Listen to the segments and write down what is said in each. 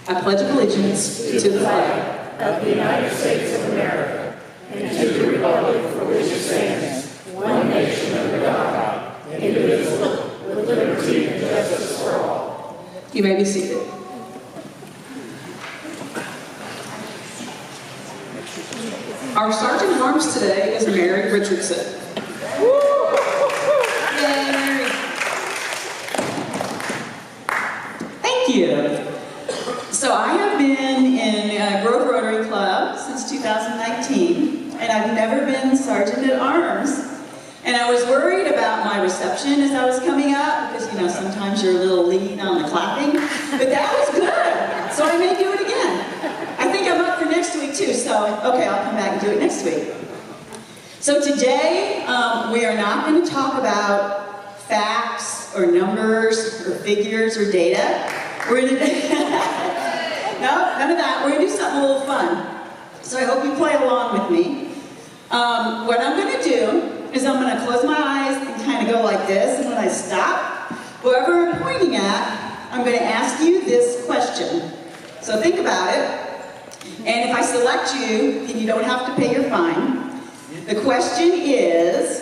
I pledge allegiance to the flag of the United States of America and to the republic for which it stands, one nation under God, indivisible, with liberty and justice for all. You may be seated. Our Sergeant at Arms today is Mary Richardson. Yay, Mary. Thank you. So I have been in Grove Rotary Club since 2019, and I've never been Sergeant at Arms. And I was worried about my reception as I was coming up, because, you know, sometimes you're a little lean on the clapping, but that was good. So I may do it again. I think I'm up for next week too, so okay, I'll come back and do it next week. So today, we are not going to talk about facts or numbers or figures or data. We're going to no, none of that. We're going to do something a little fun. So I hope you play along with me. What I'm going to do is I'm going to close my eyes and kind of go like this, and when I stop, whoever I'm pointing at, I'm going to ask you this question. So think about it, and if I select you, then you don't have to pay your fine. The question is,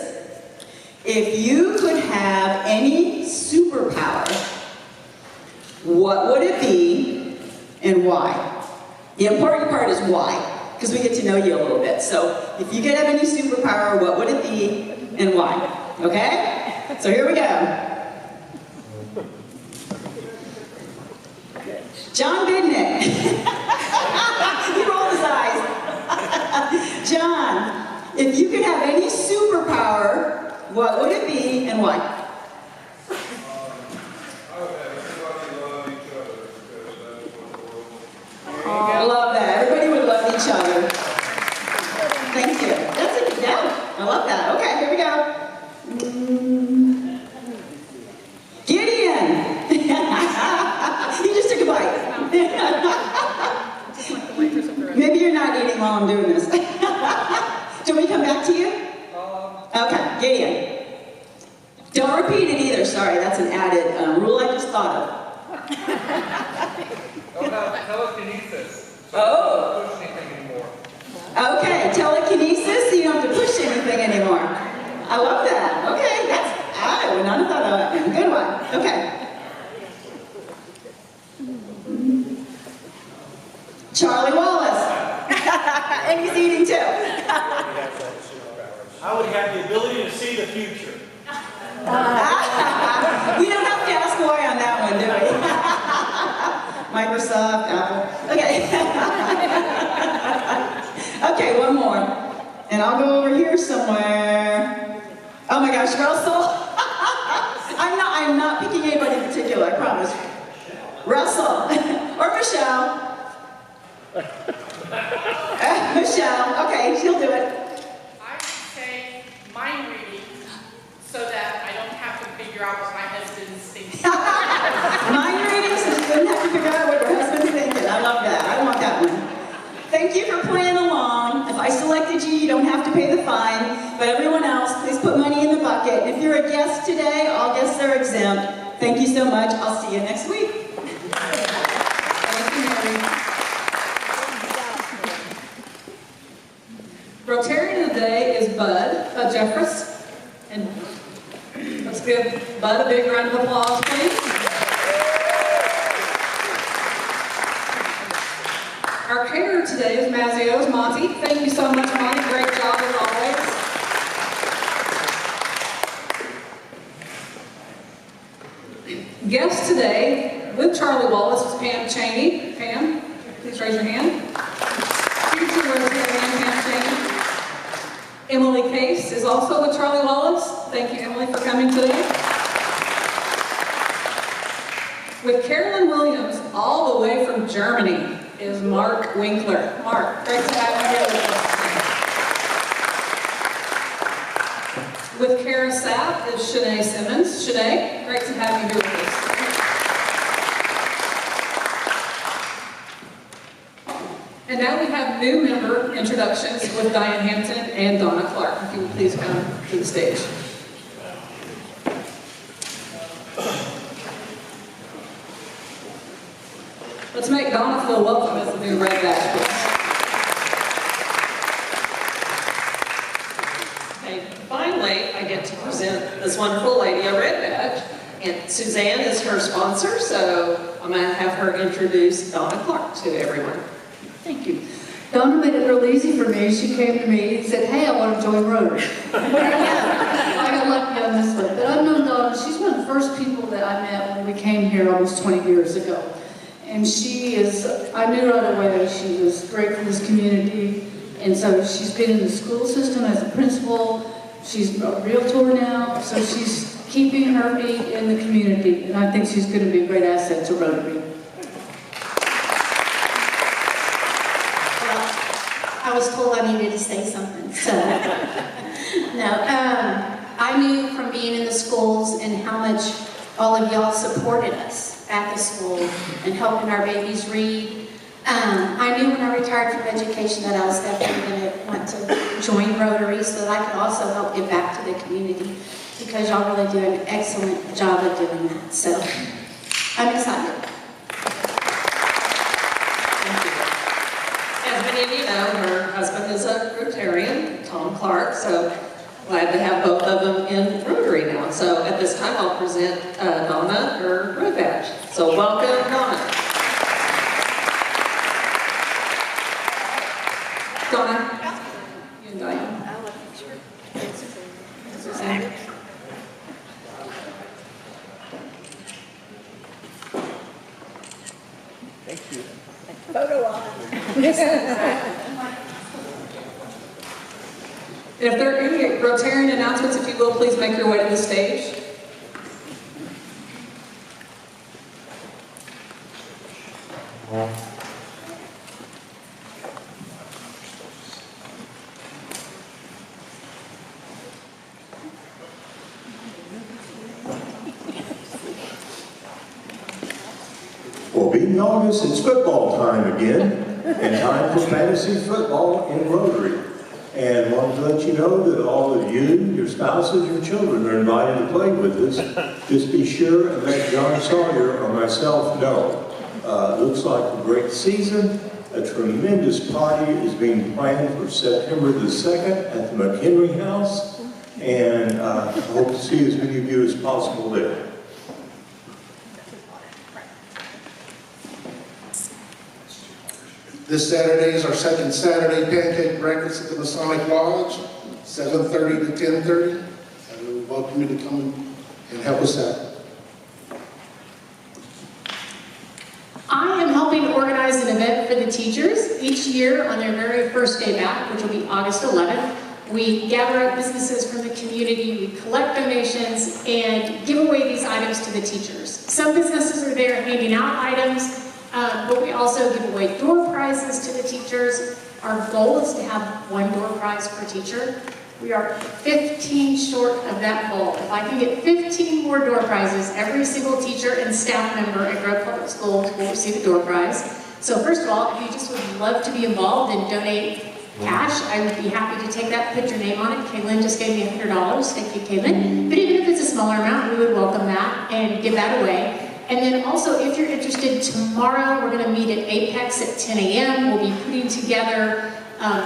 if you could have any superpower, what would it be and why? The important part is why, because we get to know you a little bit. So if you could have any superpower, what would it be and why? Okay? So here we go. John Bidnick. He rolled his eyes. John, if you could have any superpower, what would it be and why? I love that. Everybody would love each other. Thank you. That's it. Yeah, I love that. Okay, here we go. Gideon. He just took a bite. Maybe you're not eating while I'm doing this. Do we come back to you? Okay, Gideon. Don't repeat it either. Sorry, that's an added rule I just thought of. What about telekinesis? So Oh. You don't push anything anymore. Okay, telekinesis, so you don't have to push anything anymore. I love that. Okay, I would not have thought of that one. Good one. Okay. Charlie Wallace. And he's eating too. I would have the ability to see the future. We don't have to ask why on that one, do we? Microsoft, Apple. Okay. Okay, one more. And I'll go over here somewhere. Oh my gosh, Russell. I'm not picking anybody in particular, I promise. Russell. Or Michelle. Michelle. Okay, she'll do it. I would say mind reading so that I don't have to figure out what my husband's thinking. Mind reading, so you don't have to figure out what your husband's thinking. I love that. I want that one. Thank you for playing along. If I selected you, you don't have to pay the fine. But everyone else, please put money in the bucket. If you're a guest today, all guests are exempt. Thank you so much. I'll see you next week. Thank you, Mary. Rotarian of the day is Bud Jeffress. And let's give Bud a big round of applause, please. Our caterer today is Mazio's Monty. Thank you so much, Monty. Great job as always. Guest today with Charlie Wallace is Pam Cheney. Pam, please raise your hand. Future Rotarian Pam Cheney. Emily Case is also with Charlie Wallace. Thank you, Emily, for coming today. With Carolyn Williams, all the way from Germany, is Mark Winkler. Mark, great to have you here with us. With Kara Sapp is Shanae Simmons. Shanae, great to have you here with us. And now we have new member introductions with Diane Hampton and Donna Clark. If you would please come to the stage. Let's make Donna feel welcome as the new red badge, please. Okay, finally, I get to present this wonderful lady a red badge. And Suzanne is her sponsor, so I'm going to have her introduce Donna Clark to everyone. Thank you. Donna made it real easy for me. She came to me and said, hey, I want to join Rotary. I got lucky on this one. But I've known Donna. She's one of the first people that I met when we came here almost 20 years ago. And she is, I knew right away she was great for this community. And so she's been in the school system as a principal. She's a realtor now. So she's keeping her feet in the community. And I think she's going to be a great asset to Rotary. I was told I needed to say something, so. No, I knew from being in the schools and how much all of y'all supported us at the school and helping our babies read. I knew when I retired from education that I was definitely going to want to join Rotary so that I could also help give back to the community because y'all really do an excellent job of doing that. So, I'm excited. As many of you know, her husband is a Rotarian, Tom Clark, so glad to have both of them in Rotary now. So at this time, I'll present Donna her red badge. So welcome, Donna. Donna. You and Diane. Suzanne. If there are any Rotarian announcements, if you will, please make your way to the stage. Well, being August, it's football time again, and time for fantasy football in Rotary. And I wanted to let you know that all of you, your spouses, your children are invited to play with us. Just be sure and let John Sawyer or myself know. Looks like a great season. A tremendous party is being planned for September the 2nd at the McHenry House. And I hope to see as many of you as possible there. This Saturday is our second Saturday pancake breakfast at the Masonic Lodge, 7:30 to 10:30. And we welcome you to come and help us out. I am helping organize an event for the teachers. Each year on their very first day back, which will be August 11th, we gather up businesses from the community, we collect donations, and give away these items to the teachers. Some businesses are there handing out items, but we also give away door prizes to the teachers. Our goal is to have one door prize per teacher. We are 15 short of that goal. If I can get 15 more door prizes, every single teacher and staff member at Grove Public Schools will receive a door prize. So first of all, if you just would love to be involved and donate cash, I would be happy to take that, put your name on it. Kaylin just gave me $100. Thank you, Kaylin. But even if it's a smaller amount, we would welcome that and give that away. And then also, if you're interested, tomorrow we're going to meet at Apex at 10 a.m. We'll be putting together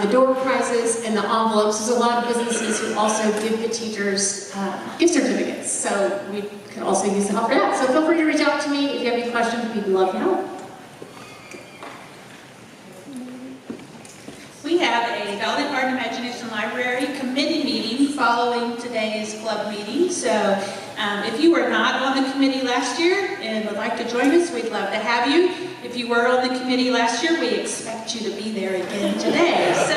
the door prizes and the envelopes. There's a lot of businesses who also give the teachers gift certificates. So we could also use the help for that. So feel free to reach out to me if you have any questions. We'd love to help. We have a Valley Art and Imagination Library committee meeting following today's club meeting. So if you were not on the committee last year and would like to join us, we'd love to have you. If you were on the committee last year, we expect you to be there again today. So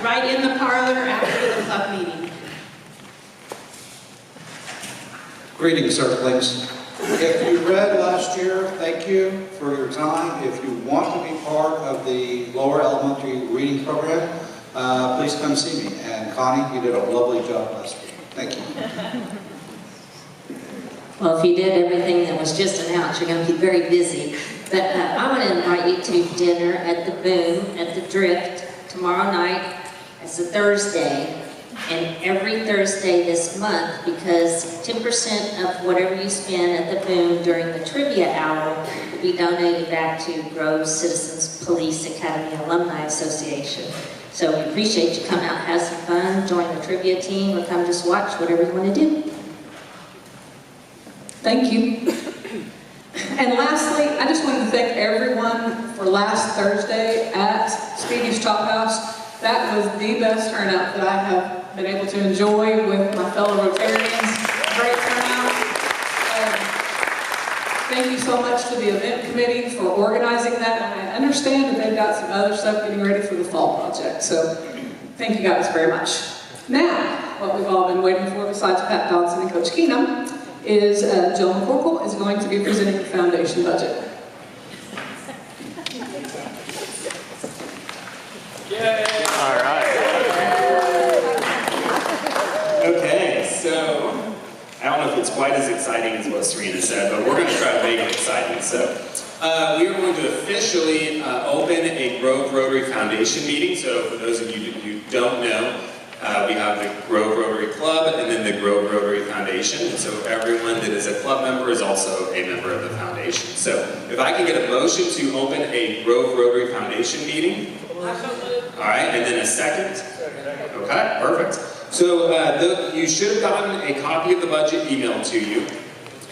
right in the parlor after the club meeting. Greetings, Earthlings. If you read last year, thank you for your time. If you want to be part of the lower elementary reading program, please come see me. And Connie, you did a lovely job last week. Thank you. Well, if you did everything that was just announced, you're going to be very busy. But I want to invite you to dinner at the Boom, at the Drift, tomorrow night. It's a Thursday. and every Thursday this month, because 10% of whatever you spend at the Boom during the trivia hour will be donated back to Grove Citizens Police Academy Alumni Association. So we appreciate you come out, have some fun, join the trivia team, or come just watch, whatever you want to do. Thank you. And lastly, I just wanted to thank everyone for last Thursday at Speedy's Chop House. That was the best turnout that I have been able to enjoy with my fellow Rotarians. Great turnout. Thank you so much to the event committee for organizing that. And I understand that they've got some other stuff getting ready for the fall project. So thank you guys very much. Now, what we've all been waiting for besides Pat Dodson and Coach Keenum is Jill McCorkle is going to be presenting the foundation budget. Yay! All right. Okay, so I don't know if it's quite as exciting as what Serena said, but we're going to try to make it exciting. So we are going to officially open a Grove Rotary Foundation meeting. So for those of you who don't know, we have the Grove Rotary Club and then the Grove Rotary Foundation. And so everyone that is a club member is also a member of the foundation. So if I can get a motion to open a Grove Rotary Foundation meeting. All right, and then a second. Okay, perfect. So you should have gotten a copy of the budget emailed to you.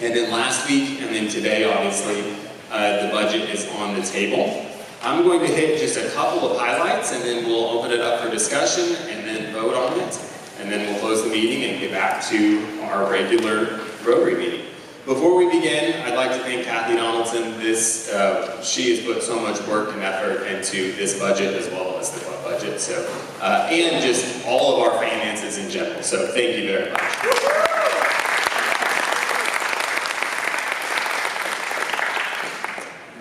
And then last week and then today, obviously, the budget is on the table. I'm going to hit just a couple of highlights and then we'll open it up for discussion and then vote on it. And then we'll close the meeting and get back to our regular Rotary meeting. Before we begin, I'd like to thank Kathy Donaldson. She has put so much work and effort into this budget as well as the club budget. So, and just all of our finances in general. So thank you very much.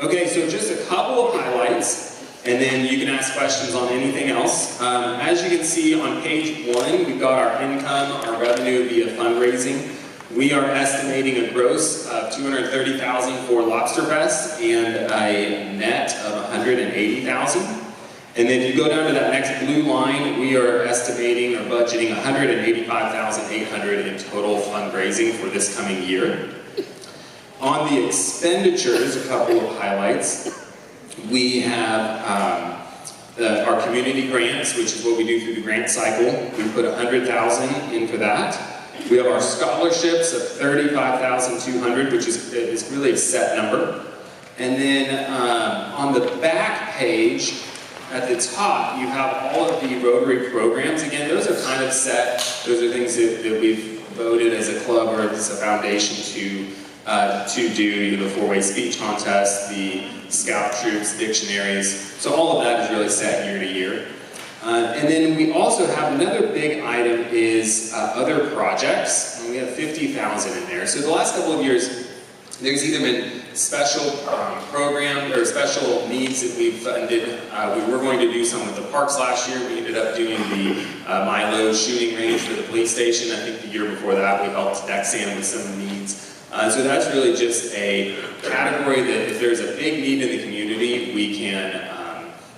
Okay, so just a couple of highlights, and then you can ask questions on anything else. As you can see on page 1, we've got our income, our revenue via fundraising. We are estimating a gross of $230,000 for Lobster Fest and a net of $180,000. And then if you go down to that next blue line, we are estimating or budgeting $185,800 in total fundraising for this coming year. On the expenditures, a couple of highlights. We have our community grants, which is what we do through the grant cycle. We put $100,000 in for that. We have our scholarships of $35,200, which is really a set number. And then on the back page, at the top, you have all of the Rotary programs. Again, those are kind of set. Those are things that we've voted as a club or as a foundation to do, the four-way speech contest, the scout troops, dictionaries. So all of that is really set year to year. And then we also have another big item is other projects, and we have $50,000 in there. So the last couple of years, there's either been special program or special needs that we've funded. We were going to do some with the parks last year. We ended up doing the Milo shooting range for the police station. I think the year before that, we helped Dexan with some needs. So that's really just a category that if there's a big need in the community,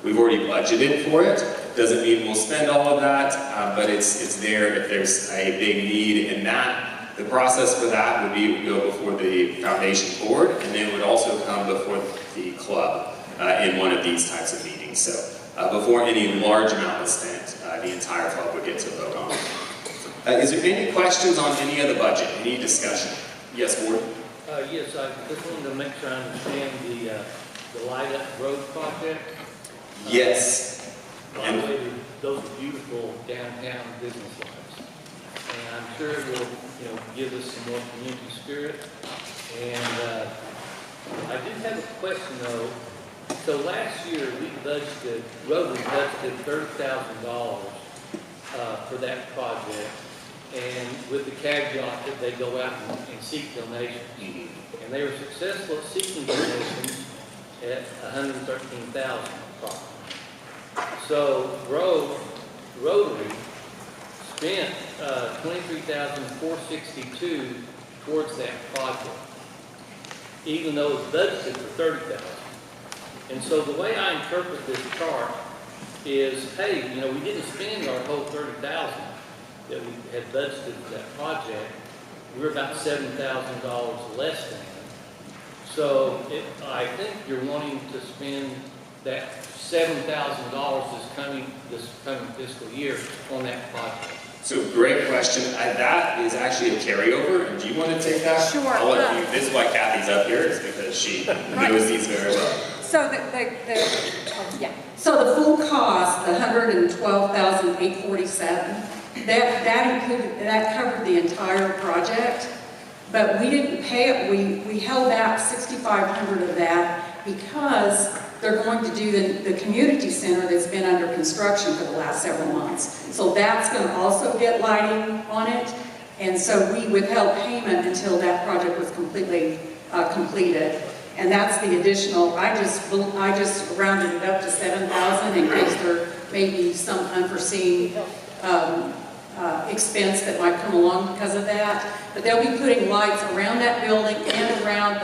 we've already budgeted for it. Doesn't mean we'll spend all of that, but it's there if there's a big need in that. The process for that would be it would go before the foundation board, and then it would also come before the club in one of these types of meetings. So before any large amount is spent, the entire club would get to vote on it. Is there any questions on any of the budget? Any discussion? Yes, Ward? Yes, I just wanted to make sure I understand the Light Up Road project. Yes. And those beautiful downtown business lights. And I'm sure it will, give us some more community spirit. And I did have a question though. So last year we budgeted, Rotary budgeted $30,000 for that project. And with the caveat that they go out and seek donations. And they were successful at seeking donations at $113,000. So Rotary spent $23,462 towards that project, even though it's budgeted for $30,000. And so the way I interpret this chart is, hey, we didn't spend our whole $30,000, that we had budgeted for that project, we're about $7,000 less than. So I think you're wanting to spend that $7,000 this coming fiscal year on that project. So great question. That is actually a carryover, and do you want to take that? Sure. I'll let you. This is why Kathy's up here, is because she knows these very well. So So the full cost, the $112,847, that covered the entire project, but we didn't pay it. We held back $6,500 of that because they're going to do the community center that's been under construction for the last several months. So that's going to also get lighting on it, and so we withheld payment until that project was completely completed. And that's the additional, I just rounded it up to 7,000 in case there may be some unforeseen expense that might come along because of that. But they'll be putting lights around that building and around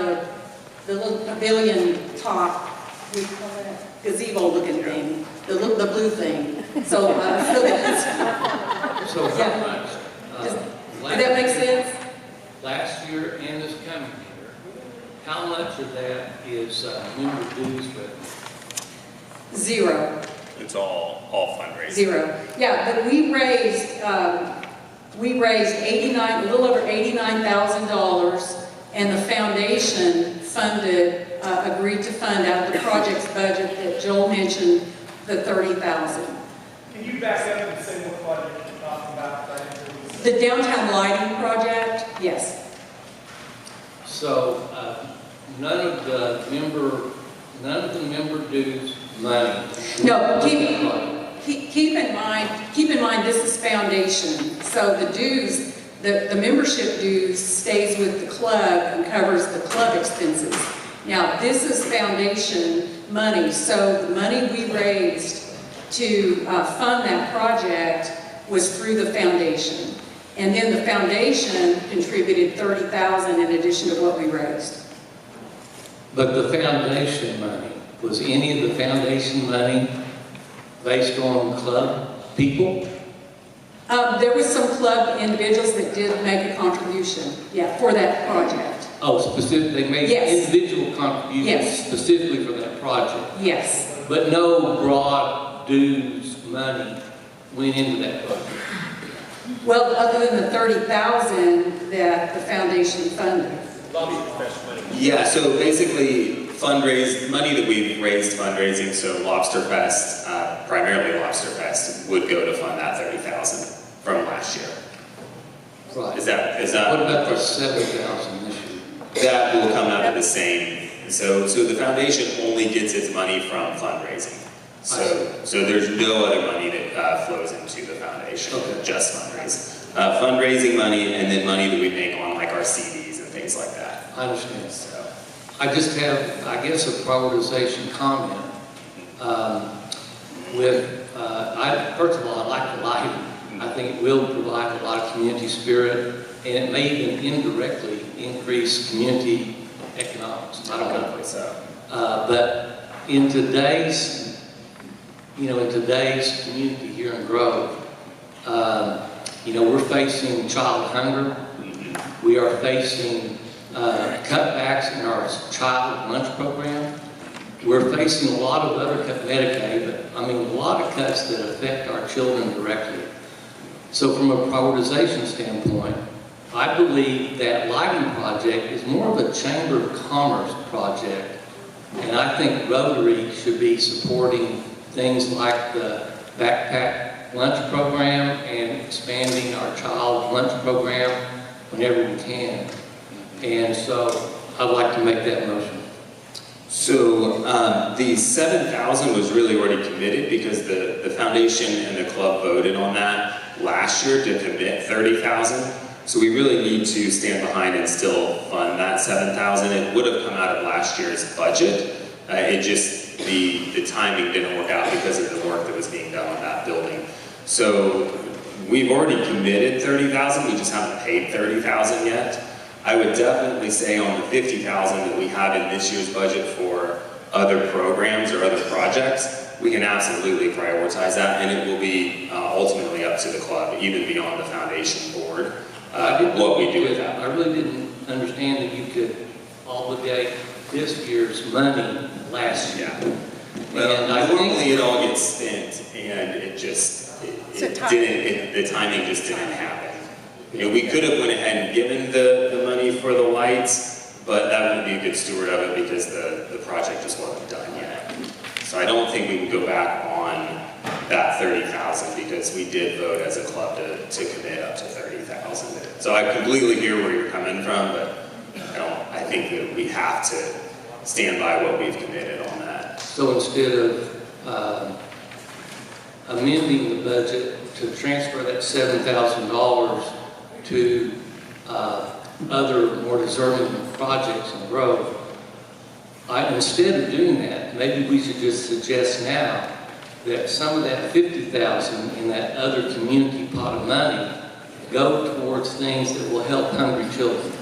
the little pavilion top, we call it a gazebo looking thing, the blue thing. So, So how much? Does that make sense? Last year and this coming year, how much of that is member dues revenue? Zero. It's all fundraising. Zero. Yeah, but we raised a little over $89,000, and the foundation agreed to fund out of the project's budget that Joel mentioned, the $30,000. Can you back up and say what project you're talking about? The downtown lighting project, yes. So none of the member dues money. No, keep in mind this is foundation. So the dues, the membership dues stays with the club and covers the club expenses. Now this is foundation money. So the money we raised to fund that project was through the foundation. And then the foundation contributed $30,000 in addition to what we raised. But the foundation money, was any of the foundation money based on club people? There was some club individuals that did make a contribution, yeah, for that project. Oh, specifically, they made individual contributions specifically for that project? Yes. But no broad dues money went into that project? Well, other than the $30,000 that the foundation funded. Yeah, so basically money that we've raised fundraising, so Lobster Fest, primarily Lobster Fest, would go to fund that $30,000 from last year. Right. Is that what about the $7,000 this year? That will come out of the same. So the foundation only gets its money from fundraising. So there's no other money that flows into the foundation, just fundraising. Fundraising money, and then money that we make on like our CDs and things like that. I understand. So I just have, I guess, a prioritization comment. First of all, I like the lighting. I think it will provide a lot of community spirit, and it may even indirectly increase community economics. I don't know. So. But in today's community here in Grove, we're facing child hunger. We are facing cutbacks in our child lunch program. We're facing a lot of other Medicaid, but a lot of cuts that affect our children directly. So from a prioritization standpoint, I believe that lighting project is more of a Chamber of Commerce project, and I think Rotary should be supporting things like the backpack lunch program and expanding our child lunch program whenever we can. And so I'd like to make that motion. So the $7,000 was really already committed because the foundation and the club voted on that last year to commit $30,000. So we really need to stand behind and still fund that $7,000. It would have come out of last year's budget. It just, the timing didn't work out because of the work that was being done on that building. So we've already committed $30,000, we just haven't paid $30,000 yet. I would definitely say on the $50,000 that we have in this year's budget for other programs or other projects, we can absolutely prioritize that, and it will be ultimately up to the club, even beyond the foundation board, what we do with that. I really didn't understand that you could obligate this year's money last year. Well, normally it all gets spent, and it just, the timing just didn't happen. You know, we could have went ahead and given the money for the lights, but that wouldn't be a good steward of it because the project just wasn't done yet. So I don't think we can go back on that 30,000 because we did vote as a club to commit up to 30,000. So I completely hear where you're coming from, but I think that we have to stand by what we've committed on that. So instead of amending the budget to transfer that $7,000 to other more deserving projects and growth, instead of doing that, maybe we should just suggest now that some of that $50,000 in that other community pot of money go towards things that will help hungry children.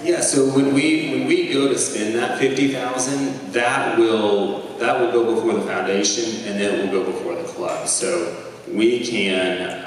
Yeah, so when we go to spend that $50,000, that will go before the foundation, and then it will go before the club. So we can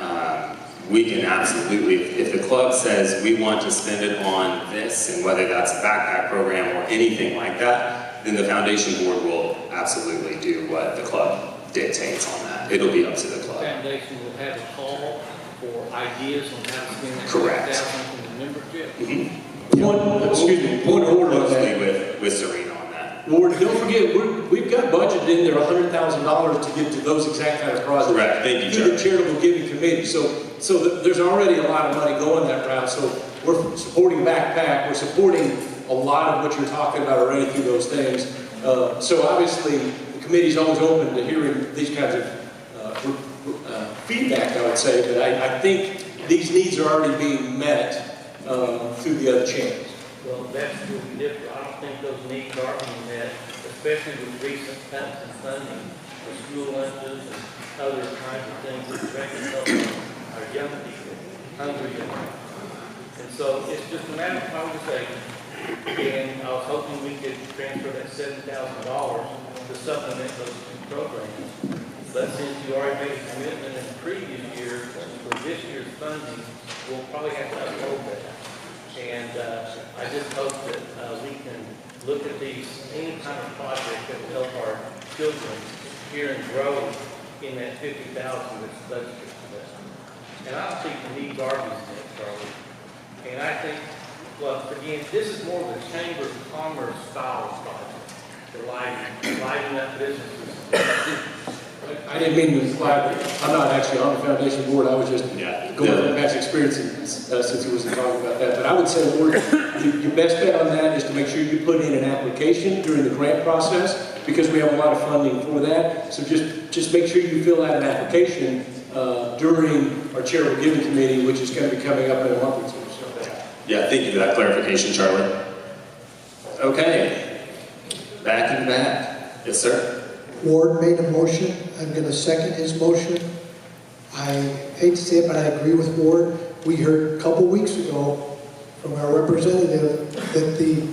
absolutely, if the club says we want to spend it on this, and whether that's a backpack program or anything like that, then the foundation board will absolutely do what the club dictates on that. It'll be up to the club. The foundation will have a call for ideas on how to spend that Correct. $50,000 from the membership. Mm-hmm. Point of order on that. With Serena on that. Lord, don't forget, we've got budgeted in there $100,000 to get to those exact kind of projects. Correct. Thank you, through the charitable giving committee. So there's already a lot of money going that route. So we're supporting backpack. We're supporting a lot of what you're talking about already through those things. So obviously, the committee's always open to hearing these kinds of feedback, I would say. But I think these needs are already being met through the other channels. Well, that's where we differ. I don't think those needs are being met, especially with recent cuts in funding for school lunches and other kinds of things that directly help our young people, hungry young people. And so it's just a matter of conversation. And I was hoping we could transfer that $7,000 to supplement those two programs. But since you already made a commitment in the previous year for this year's funding, we'll probably have to uphold that. And I just hope that we can look at any kind of project that will help our children here and grow in that $50,000 that's budgeted for that. And I don't think the needs are being met, Charlie. And I think, well, again, this is more of a Chamber of Commerce style project. The lighting up businesses. I didn't mean to imply that I'm not actually on the foundation board. I was just going from past experiences since he wasn't talking about that. But I would say, Lord, your best bet on that is to make sure you put in an application during the grant process because we have a lot of funding for that. So just make sure you fill out an application during our charitable giving committee, which is going to be coming up in a month or two. So. Yeah, thank you for that clarification, Charlie. Okay, back in the back. Yes, sir. Ward made a motion. I'm going to second his motion. I hate to say it, but I agree with Ward. We heard a couple weeks ago from our representative that the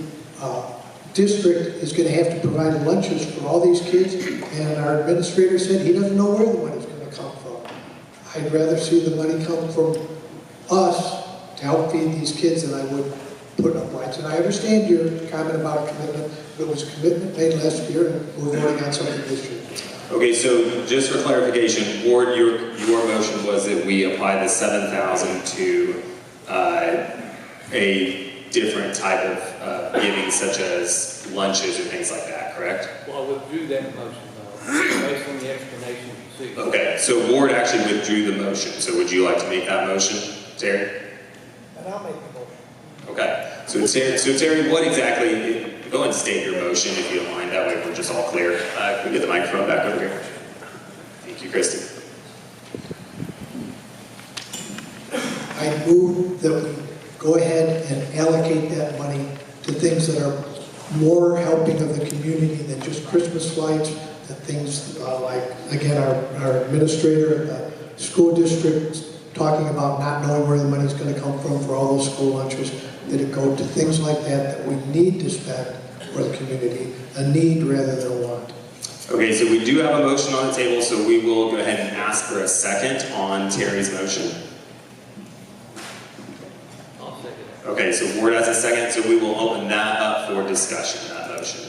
district is going to have to provide lunches for all these kids, and our administrator said he doesn't know where the money's going to come from. I'd rather see the money come from us to help feed these kids than I would put up lights. And I understand your comment about a commitment. It was a commitment made last year, and we're voting on something this year. Okay, so just for clarification, Ward, your motion was that we apply the $7,000 to a different type of giving, such as lunches or things like that, correct? Well, I withdrew that motion, though, based on the explanation you see. Okay, so Ward actually withdrew the motion. So would you like to make that motion, Terry? And I'll make the motion. Okay, so Terry, what exactly? Go ahead and state your motion if you don't mind. That way we're just all clear. Can we get the microphone back over here? Thank you, Kristen. I move that we go ahead and allocate that money to things that are more helping of the community than just Christmas lights, the things like, again, our administrator at the school district talking about not knowing where the money's going to come from for all those school lunches, that it go to things like that that we need to spend for the community, a need rather than a want. Okay, so we do have a motion on the table, so we will go ahead and ask for a second on Terry's motion. I'll second it. Okay, so Ward has a second, so we will open that up for discussion, that motion.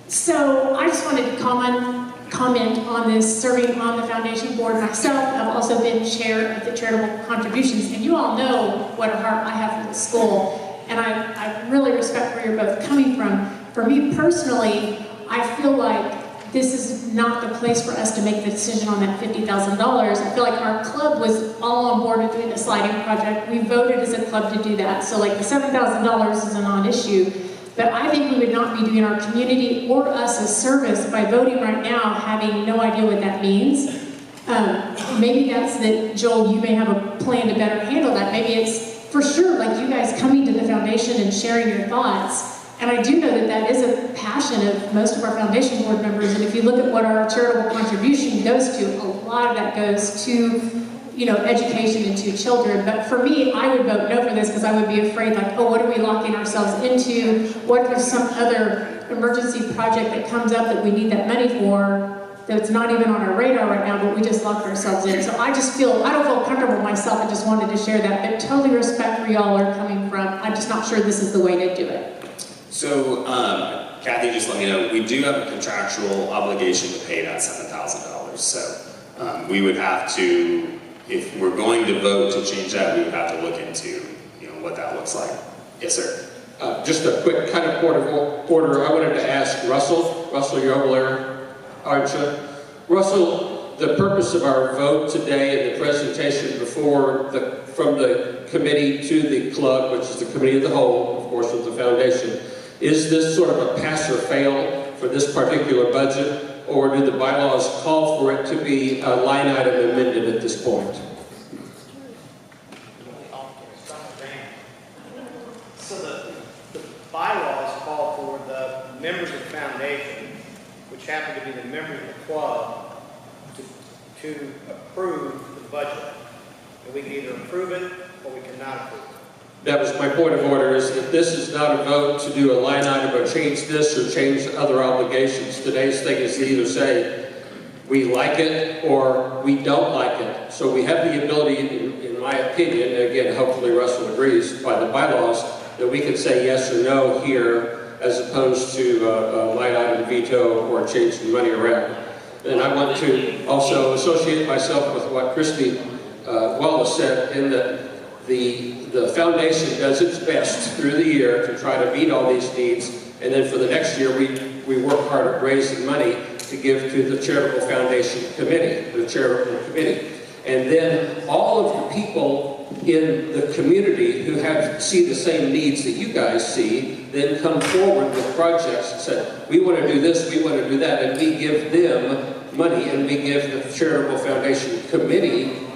So I just wanted to comment on this, serving on the foundation board myself. I've also been chair of the charitable contributions, and you all know what a heart I have for the school, and I really respect where you're both coming from. For me personally, I feel like this is not the place for us to make the decision on that $50,000. I feel like our club was all on board with doing the sliding project. We voted as a club to do that, so like the $7,000 is a non-issue. But I think we would not be doing our community or us a service by voting right now, having no idea what that means. Maybe that's that, Joel, you may have a plan to better handle that. Maybe it's for sure like you guys coming to the foundation and sharing your thoughts. And I do know that that is a passion of most of our foundation board members. And if you look at what our charitable contribution goes to, a lot of that goes to, you know, education and to children. But for me, I would vote no for this because I would be afraid, like, oh, what are we locking ourselves into? What if there's some other emergency project that comes up that we need that money for that's not even on our radar right now, but we just locked ourselves in? So I just feel, I don't feel comfortable myself. I just wanted to share that. But totally respect where y'all are coming from. I'm just not sure this is the way to do it. So, Kathy, just let me know, we do have a contractual obligation to pay that $7,000. So, we would have to, if we're going to vote to change that, we would have to look into, you know, what that looks like. Yes, sir. Just a quick kind of point of order. I wanted to ask Russell. Russell, you're over there, aren't you? Russell, the purpose of our vote today and the presentation before from the committee to the club, which is the committee of the whole, of course, with the foundation, is this sort of a pass or fail for this particular budget, or do the bylaws call for it to be a line item amended at this point? So the bylaws call for the members of the foundation, which happen to be the members of the club, to approve the budget. And we can either approve it or we cannot approve it. That was my point of order, is that this is not a vote to do a line item or change this or change other obligations. Today's thing is to either say we like it or we don't like it. So we have the ability, in my opinion, and again, hopefully Russell agrees, by the bylaws, that we can say yes or no here as opposed to a line item veto or changing money around. And I want to also associate myself with what Christy Wallace said, in that the foundation does its best through the year to try to meet all these needs, and then for the next year we work hard at raising money to give to the charitable foundation committee, the charitable committee. And then all of the people in the community who see the same needs that you guys see then come forward with projects and say, we want to do this, we want to do that, and we give them money, and we give the charitable foundation committee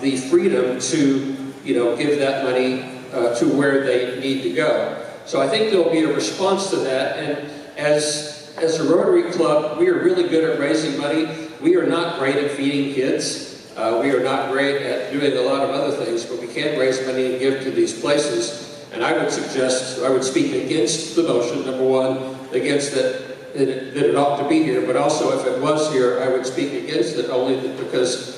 the freedom to, you know, give that money to where they need to go. So I think there'll be a response to that, and as a Rotary Club, we are really good at raising money. We are not great at feeding kids. We are not great at doing a lot of other things, but we can raise money and give to these places. And I would suggest, I would speak against the motion, number one, against that it ought to be here, but also if it was here, I would speak against it only because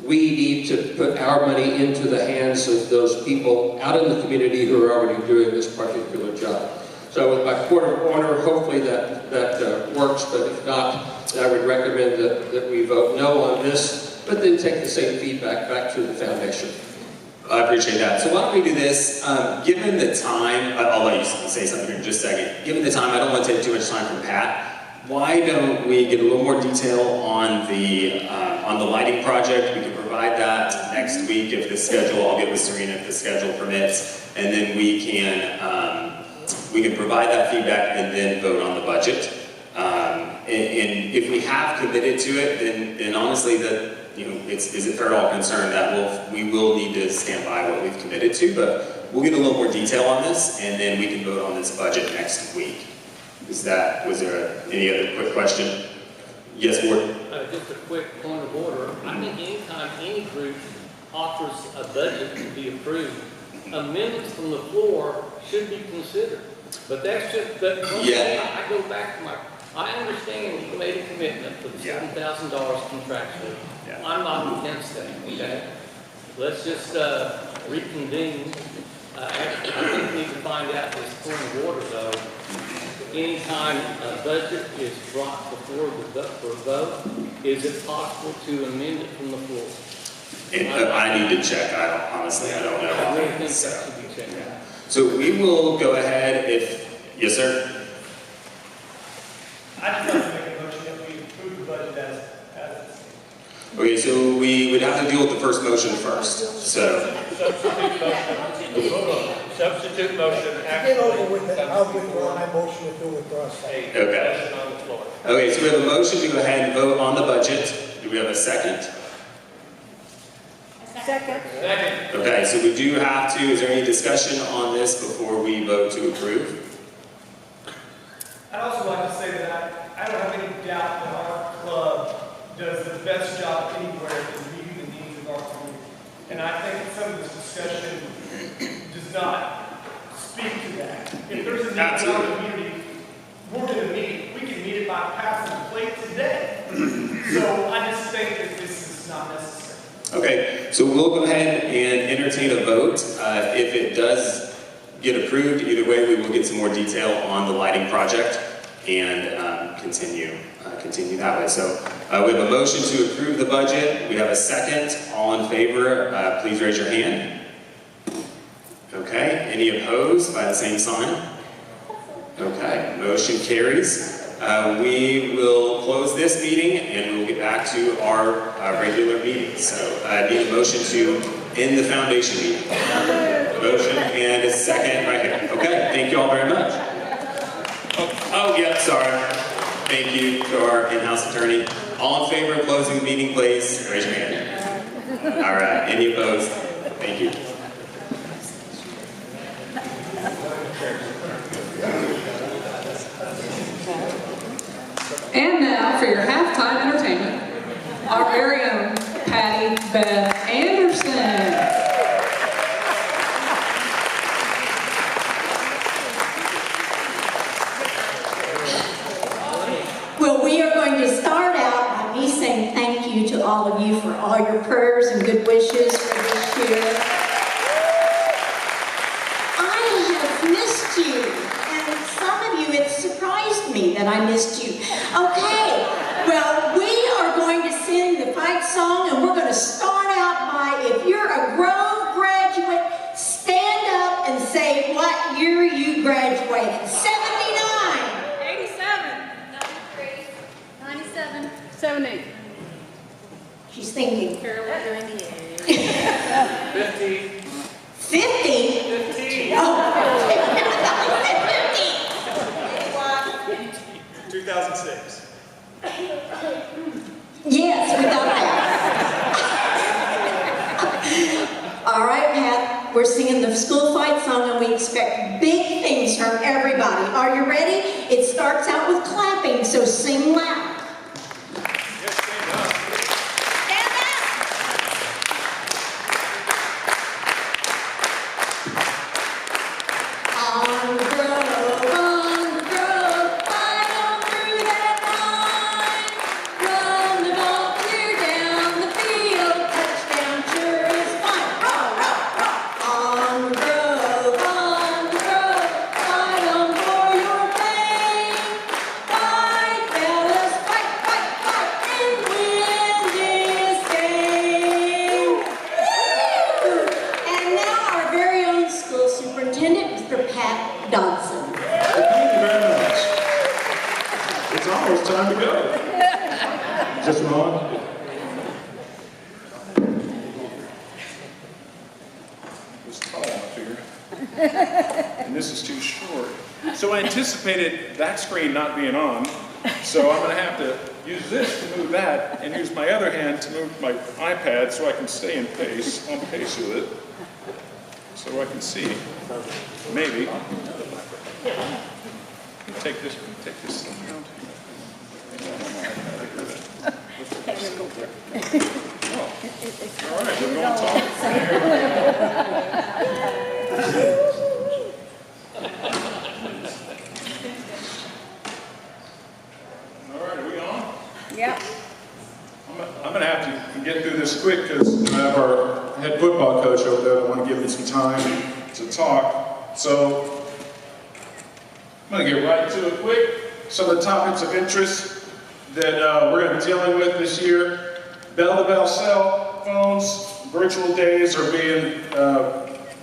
we need to put our money into the hands of those people out in the community who are already doing this particular job. So with my point of order, hopefully that works, but if not, I would recommend that we vote no on this, but then take the same feedback back to the foundation. I appreciate that. So why don't we do this? Given the time, I'll let you say something here in just a second. Given the time, I don't want to take too much time from Pat. Why don't we get a little more detail on the lighting project? We can provide that next week if the schedule. I'll get with Serena if the schedule permits, and then we can provide that feedback and then vote on the budget. And if we have committed to it, then honestly, is it fair to all concerned that we will need to stand by what we've committed to, but we'll get a little more detail on this, and then we can vote on this budget next week. Was there any other quick question? Yes, Ward? Just a quick point of order. I think anytime any group offers a budget to be approved, amendments from the floor should be considered. But that's just, but once again, I go back to my I understand you made a commitment for the $7,000 contractually. Yeah. I'm not against that, okay? Let's just reconvene. I think we need to find out this point of order, though. Anytime a budget is brought before for a vote, is it possible to amend it from the floor? I need to check. Honestly, I don't know. I really think that should be checked. Yeah. So we will go ahead yes, sir? I just like to make a motion that we approve the budget as Okay, so we would have to deal with the first motion first. So, Substitute motion, Get over with it, I'll withdraw my motion if you'll withdraw a second. okay. on the floor. Okay, so we have a motion to go ahead and vote on the budget. Do we have a second? Second. Second. Okay, so we do have to, is there any discussion on this before we vote to approve? I'd also like to say that I don't have any doubt that our club does the best job anywhere in meeting the needs of our community. And I think some of this discussion does not speak to that. If there's a need in our community, we're going to meet it. We can meet it by passing the plate today. So I just think that this is not necessary. Okay, so we'll go ahead and entertain a vote. If it does get approved, either way, we will get some more detail on the lighting project and continue that way. So we have a motion to approve the budget. We have a second. All in favor, please raise your hand. Okay, any opposed by the same sign? Okay, motion carries. We will close this meeting and we will get back to our regular meeting. So I need a motion to end the foundation meeting. Motion and a second right here. Okay, thank you all very much. Oh yeah, sorry. Thank you to our in-house attorney. All in favor of closing the meeting, please raise your hand. All right, any opposed? Thank you. And now for your halftime entertainment, our very own Patty Beth Anderson. Well, we are going to start out by me saying thank you to all of you for all your prayers and good wishes for this year. I have missed you, and some of you, it surprised me that I missed you. Okay, well, we are going to sing the fight song, and we're going to start out by, if you're a Grove graduate, stand up and say what year you graduated. 79. 87. 97. 70. She's thinking. Carolina, 98. 50. 50? 50. Oh, 50. 2006. Yes, we got that. All right, Pat, we're singing the school fight song and we expect big things from everybody. Are you ready? It starts out with clapping, so sing loud. Dodson. Thank you very much. It's almost time to go. Is this one on? It's tall, I figured. And this is too short. So I anticipated that screen not being on, so I'm going to have to use this to move that and use my other hand to move my iPad so I can stay on pace with it, so I can see. Maybe. Take this around. Oh, all right, we're going to talk. Yep. I'm going to have to get through this quick because I have our head football coach over there. I want to give him some time to talk. So I'm going to get right to it quick. Some of the topics of interest that we're going to be dealing with this year. Bell-to-bell cell phones, virtual days are being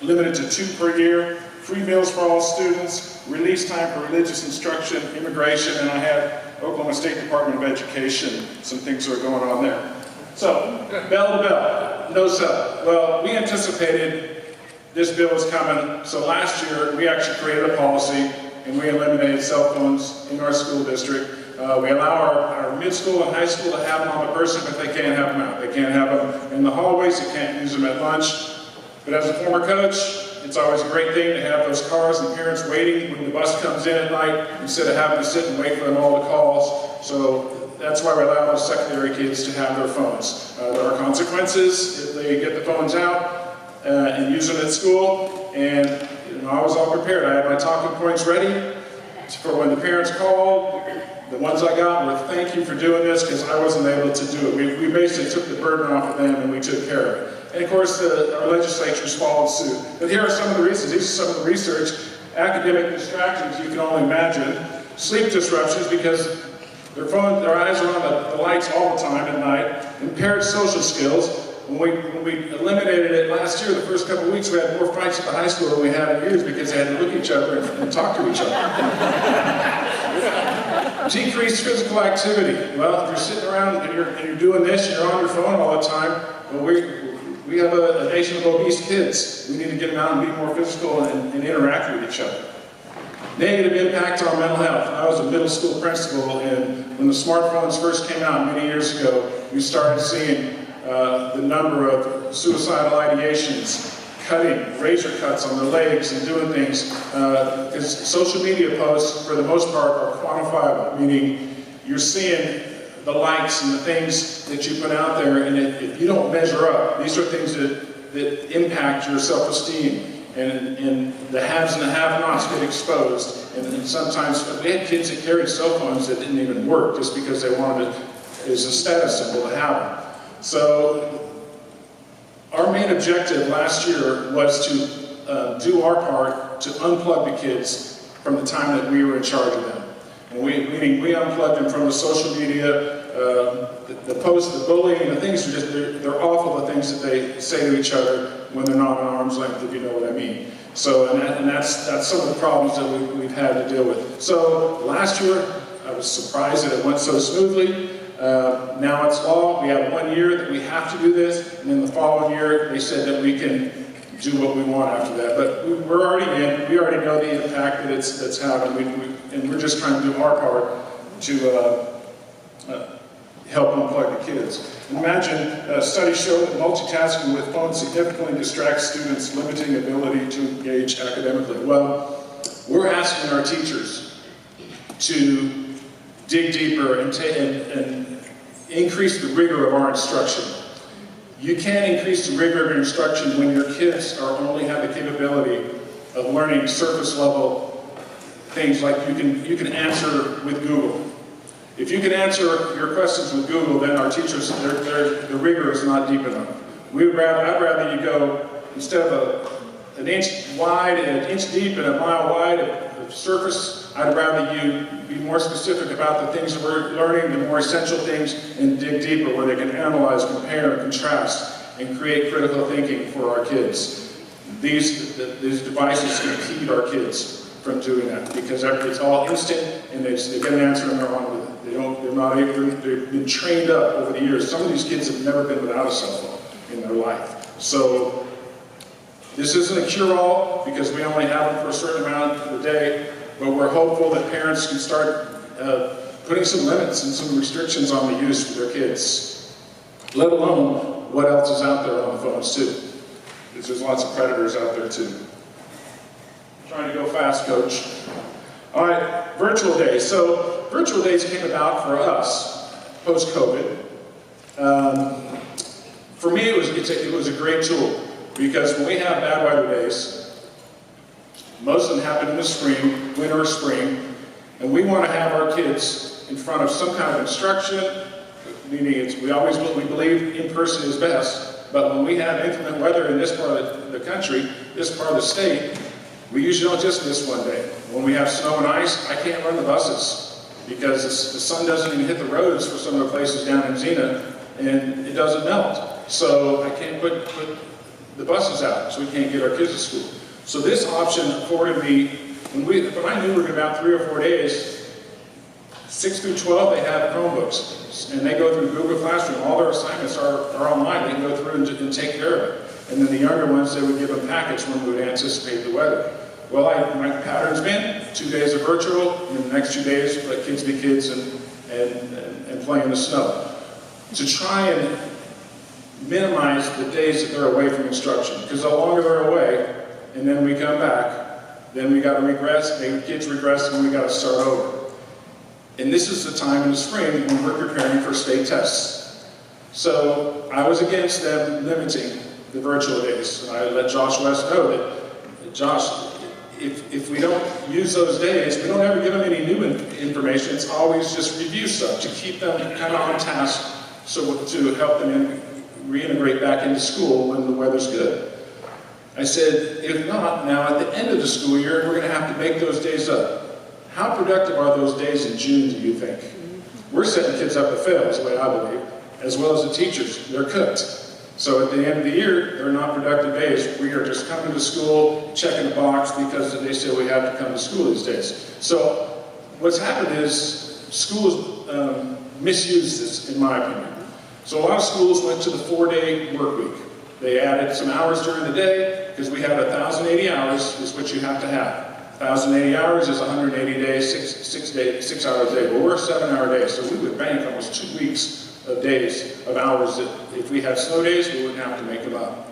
limited to 2 per year. Free meals for all students, release time for religious instruction, immigration, and I have Oklahoma State Department of Education, some things that are going on there. So, bell-to-bell, no cell. Well, we anticipated this bill was coming, so last year we actually created a policy and we eliminated cell phones in our school district. We allow our mid-school and high school to have them on the person, but they can't have them out. They can't have them in the hallways, they can't use them at lunch. But as a former coach, it's always a great thing to have those cars and parents waiting when the bus comes in at night instead of having to sit and wait for them all the calls. So that's why we allow those secondary kids to have their phones. There are consequences if they get the phones out and use them at school. And I was all prepared. I had my talking points ready for when the parents called. The ones I got were, thank you for doing this, because I wasn't able to do it. We basically took the burden off of them and we took care of it. And of course, our legislatures followed suit. But here are some of the reasons. These are some of the research. Academic distractions, you can only imagine. Sleep disruptions, because their eyes are on the lights all the time at night. Impaired social skills. When we eliminated it last year, the first couple of weeks, we had more fights at the high school than we had in years because they had to look at each other and talk to each other. Decreased physical activity. Well, if you're sitting around and you're doing this and you're on your phone all the time, well, we have a nation of obese kids. We need to get them out and be more physical and interact with each other. Negative impact on mental health. I was a middle school principal, and when the smartphones first came out many years ago, we started seeing the number of suicidal ideations, cutting, razor cuts on the legs and doing things. Because social media posts, for the most part, are quantifiable, meaning you're seeing the likes and the things that you put out there, and if you don't measure up, these are things that impact your self-esteem, and the haves and the have-nots get exposed. And sometimes we had kids that carried cell phones that didn't even work just because they wanted it as a status symbol to have them. So our main objective last year was to do our part to unplug the kids from the time that we were in charge of them. And meaning we unplugged them from the social media, the posts, the bullying, the things are just, they're awful, the things that they say to each other when they're not at arm's length, if you know what I mean. So, and that's some of the problems that we've had to deal with. So last year, I was surprised that it went so smoothly. Now it's law. We have 1 year that we have to do this, and then the following year they said that we can do what we want after that. But we're already in. We already know the impact that that's having, and we're just trying to do our part to help unplug the kids. Imagine studies show that multitasking with phones significantly distracts students, limiting ability to engage academically. Well, we're asking our teachers to dig deeper and increase the rigor of our instruction. You can't increase the rigor of your instruction when your kids only have the capability of learning surface level things like you can answer with Google. If you can answer your questions with Google, then our teachers, the rigor is not deep enough. I'd rather you go, instead of an inch wide and an inch deep and a mile wide of surface, I'd rather you be more specific about the things that we're learning, the more essential things, and dig deeper where they can analyze, compare, contrast, and create critical thinking for our kids. These devices impede our kids from doing that because it's all instant and they get an answer and they're on with it. They've been trained up over the years. Some of these kids have never been without a cell phone in their life. So this isn't a cure-all because we only have them for a certain amount of the day, but we're hopeful that parents can start putting some limits and some restrictions on the use for their kids, let alone what else is out there on the phones too. Because there's lots of predators out there too. Trying to go fast, Coach. All right, virtual days. So virtual days came about for us post-COVID. For me, it was a great tool because when we have bad weather days, most of them happen in the spring, winter or spring, and we want to have our kids in front of some kind of instruction, meaning we believe in person is best, but when we have inclement weather in this part of the country, this part of the state, we usually don't just miss one day. When we have snow and ice, I can't run the buses because the sun doesn't even hit the roads for some of the places down in Xena, and it doesn't melt. So I can't put the buses out, so we can't get our kids to school. So this option afforded me, when I knew we were going to about 3 or 4 days, 6 through 12, they have Chromebooks, and they go through Google Classroom. All their assignments are online. They can go through and take care of it. And then the younger ones, they would give them packets when we would anticipate the weather. Well, my pattern's been 2 days of virtual, and then the next 2 days, let kids be kids and play in the snow. To try and minimize the days that they're away from instruction, because the longer they're away, and then we come back, then we got to regress, the kids regress, and we got to start over. And this is the time in the spring when we're preparing for state tests. So I was against them limiting the virtual days. And I let Josh West know that, Josh, if we don't use those days, we don't ever give them any new information. It's always just review stuff to keep them kind of on task, so to help them reintegrate back into school when the weather's good. I said, if not, now at the end of the school year, we're going to have to make those days up. How productive are those days in June, do you think? We're setting kids up to fail, is the way I believe, as well as the teachers. They're cooked. So at the end of the year, they're not productive days. We are just coming to school, checking a box because they say we have to come to school these days. So what's happened is schools misused this, in my opinion. So a lot of schools went to the 4-day work week. They added some hours during the day because we have 1,080 hours is what you have to have. 1,080 hours is 180 days, 6 hours a day. Well, we're a 7-hour day, so we would bank almost 2 weeks of days, of hours that if we had snow days, we wouldn't have to make them up.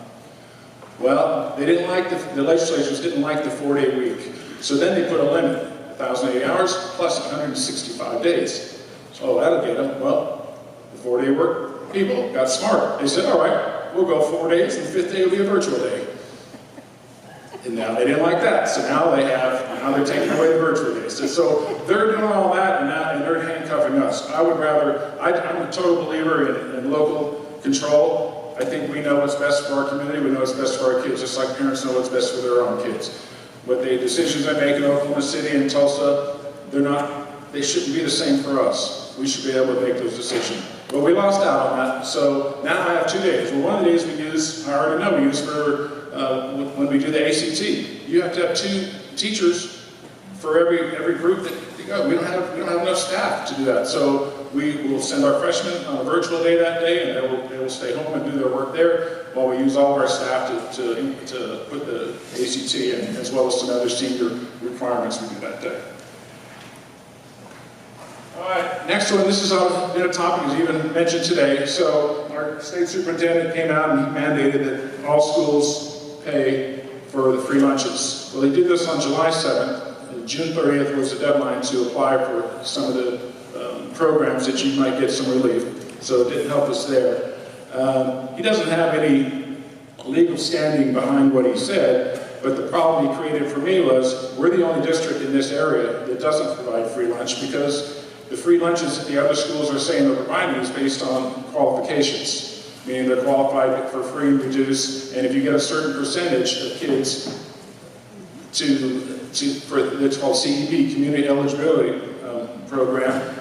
Well, they didn't like the legislatures didn't like the 4-day week. So then they put a limit, 1,080 hours plus 165 days. So that'll get them. Well, the 4-day work people got smart. They said, all right, we'll go 4 days, and the 5th day will be a virtual day. And now they didn't like that, so now they're taking away the virtual days. And so they're doing all that, and they're handcuffing us. I'm a total believer in local control. I think we know what's best for our community, we know what's best for our kids, just like parents know what's best for their own kids. What the decisions I make in Oklahoma City and Tulsa, they shouldn't be the same for us. We should be able to make those decisions. But we lost out on that, so now I have 2 days. Well, one of the days we use, I already know we use for when we do the ACT. You have to have 2 teachers for every group that you go. We don't have enough staff to do that. So we will send our freshmen on a virtual day that day, and they will stay home and do their work there, while we use all of our staff to put the ACT in, as well as some other senior requirements we do that day. All right, next one, this has been a topic that's even mentioned today. So our state superintendent came out and he mandated that all schools pay for the free lunches. Well, he did this on July 7th, and June 30th was the deadline to apply for some of the programs that you might get some relief. So it didn't help us there. He doesn't have any legal standing behind what he said, but the problem he created for me was we're the only district in this area that doesn't provide free lunch, because the free lunches that the other schools are saying they're providing is based on qualifications, meaning they're qualified for free and reduced, and if you get a certain percentage of kids for it's called CEB, Community Eligibility Program,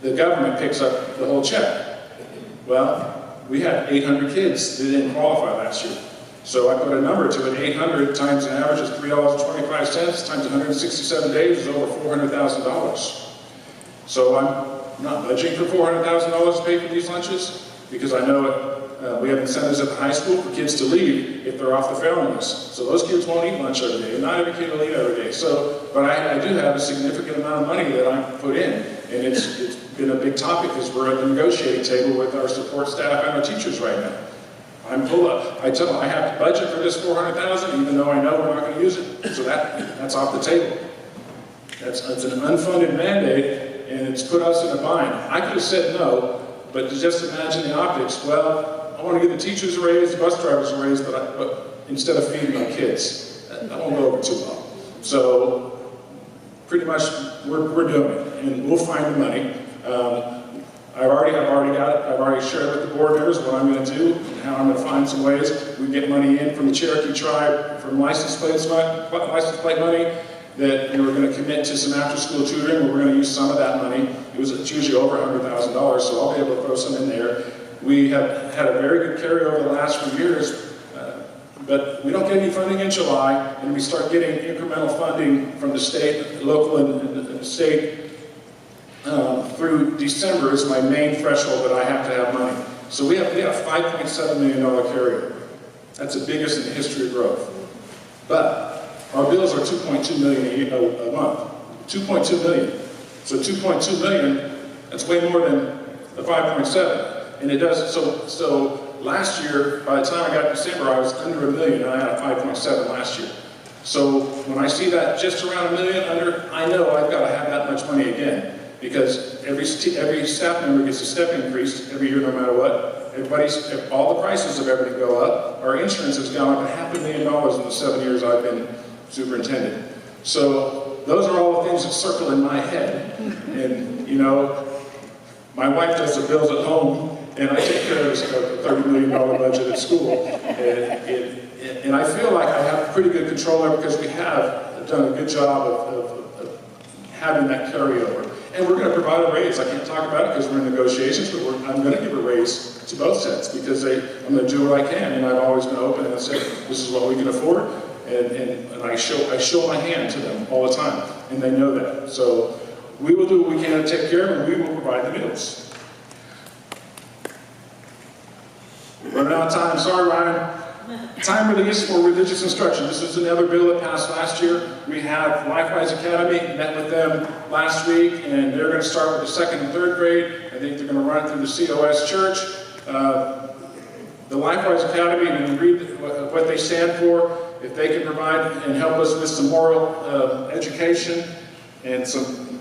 the government picks up the whole check. Well, we had 800 kids that didn't qualify last year. So I put a number to it. 800 times an average is $3.25 times 167 days is over $400,000. So I'm not budgeting for $400,000 to pay for these lunches, because I know we have incentives at the high school for kids to leave if they're off the failing list. So those kids won't eat lunch every day, and not every kid will eat every day. So, but I do have a significant amount of money that I put in, and it's been a big topic because we're at the negotiating table with our support staff and our teachers right now. I'm full of, I tell them I have to budget for this $400,000, even though I know we're not going to use it. So that's off the table. That's an unfunded mandate, and it's put us in a bind. I could have said no, but to just imagine the optics. Well, I want to give the teachers a raise, the bus drivers a raise, but instead of feeding my kids, that won't go over too well. So pretty much we're doing it, and we'll find the money. I already have already shared with the board members what I'm going to do and how I'm going to find some ways we can get money in from the Cherokee tribe from license plate money that we're going to commit to some after-school tutoring, where we're going to use some of that money. It's usually over $100,000, so I'll be able to throw some in there. We have had a very good carryover the last few years, but we don't get any funding in July, and we start getting incremental funding from the state, local, and the state through December is my main threshold that I have to have money. So we have $5.7 million carryover. That's the biggest in the history of growth. But our bills are $2.2 million a month. $2.2 million. So $2.2 million, that's way more than the 5.7. And it does, so last year, by the time I got to December, I was under $1 million, and I had a 5.7 last year. So when I see that just around $1 million under, I know I've got to have that much money again. Because every staff member gets a step increase every year, no matter what. All the prices of everything go up. Our insurance has gone up $500,000 in the 7 years I've been superintendent. So those are all the things that circle in my head. And my wife does the bills at home, and I take care of this $30 million budget at school. And I feel like I have pretty good control over it because we have done a good job of having that carryover. And we're going to provide a raise. I can't talk about it because we're in negotiations, but I'm going to give a raise to both sets because I'm going to do what I can. And I've always been open and said, this is what we can afford. And I show my hand to them all the time. And they know that. So we will do what we can to take care of them, and we will provide the meals. Running out of time. Sorry, Ryan. Time release for religious instruction. This is another bill that passed last year. We have LifeWise Academy, met with them last week, and they're going to start with the 2nd and 3rd grade. I think they're going to run it through the COS church. The LifeWise Academy, when you read what they stand for, if they can provide and help us with some moral education and some